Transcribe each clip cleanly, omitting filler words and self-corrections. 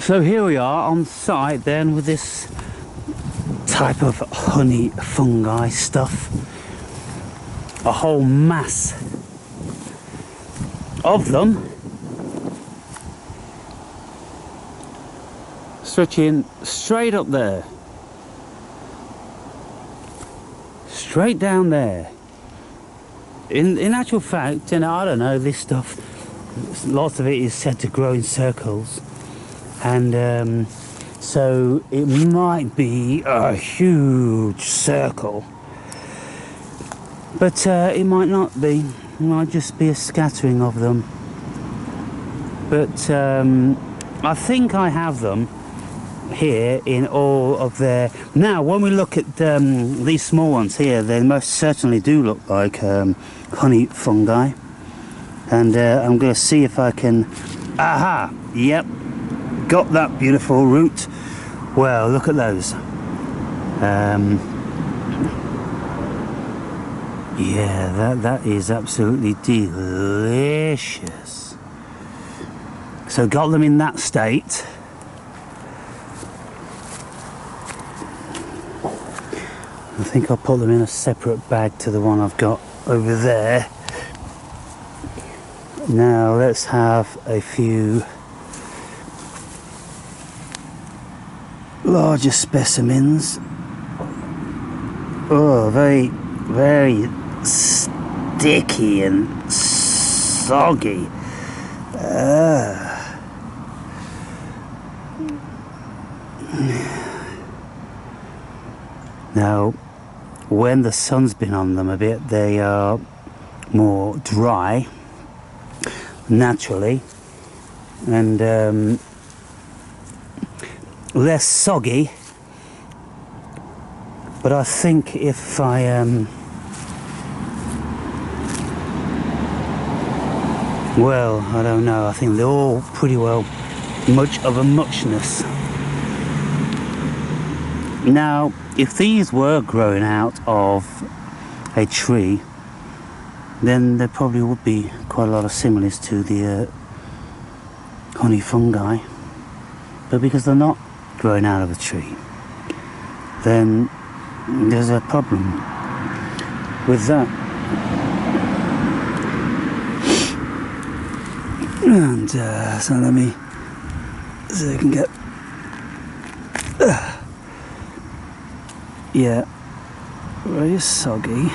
So here we are on site then with this type of honey fungi stuff. A whole mass of them stretching straight up there, straight down there. In actual fact, and I don't know, this stuff, lots of it is said to grow in circles, and so it might be a huge circle, but it might not be. It might just be a scattering of them. But I think I have them here in all of their... Now when we look at these small ones here, they most certainly do look like honey fungi, and I'm going to see if I can... Aha! Yep, got that beautiful root. Well, look at those. Yeah, that is absolutely delicious. So got them in that state. I think I'll put them in a separate bag to the one I've got over there. Now let's have a few larger specimens. Oh, very, very sticky and soggy. Now, when the sun's been on them a bit, they are more dry, naturally, and less soggy. But I think if I well, I don't know, I think they're all pretty well much of a muchness. Now, if these were growing out of a tree, then there probably would be quite a lot of similars to the honey fungi. But because they're not growing out of a tree, then there's a problem with that. And so let me, so I can get, yeah, very soggy.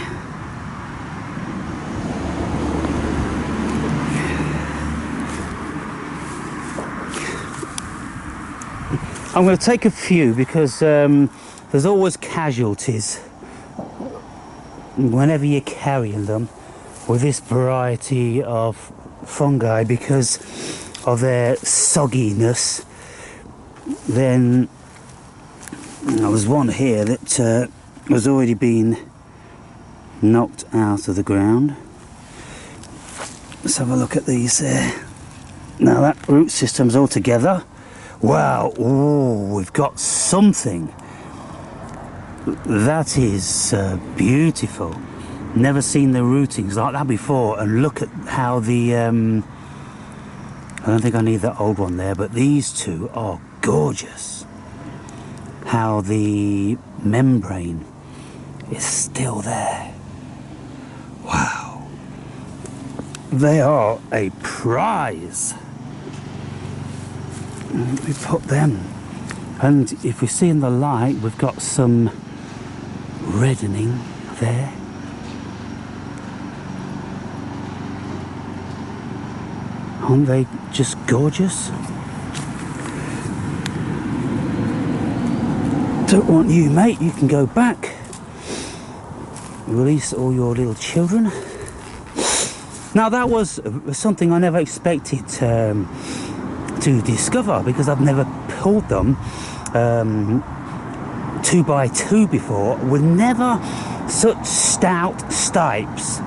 I'm going to take a few because there's always casualties whenever you're carrying them with this variety of fungi, because of their sogginess. Then there was one here that was already been knocked out of the ground. Let's have a look at these there. Now that root system's all together. Wow, ooh, we've got something. That is beautiful. Never seen the rootings like that before, and look at how the I don't think I need that old one there, but these two are gorgeous. How the membrane is still there. Wow, they are a prize. We put them, and if we see in the light, we've got some reddening there. Aren't they just gorgeous? Don't want you, mate. You can go back. Release all your little children. Now that was something I never expected to discover, because I've never pulled them 2 by 2 before, with never such stout stipes.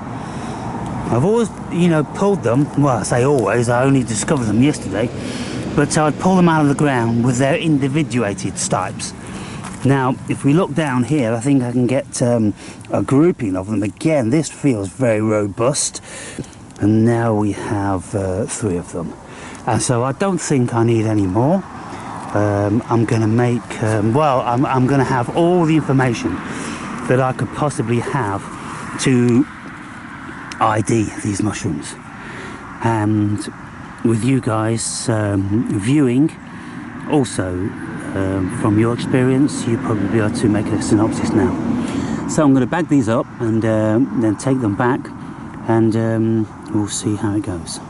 I've always, you know, pulled them, well, I say always, I only discovered them yesterday, but I'd pull them out of the ground with their individuated stipes. Now, if we look down here, I think I can get a grouping of them again. This feels very robust, and now we have 3 of them. And so I don't think I need any more. I'm going to make, I'm going to have all the information that I could possibly have to ID these mushrooms. And with you guys viewing, also from your experience, you probably be able to make a synopsis now. So I'm going to bag these up and then take them back, and we'll see how it goes.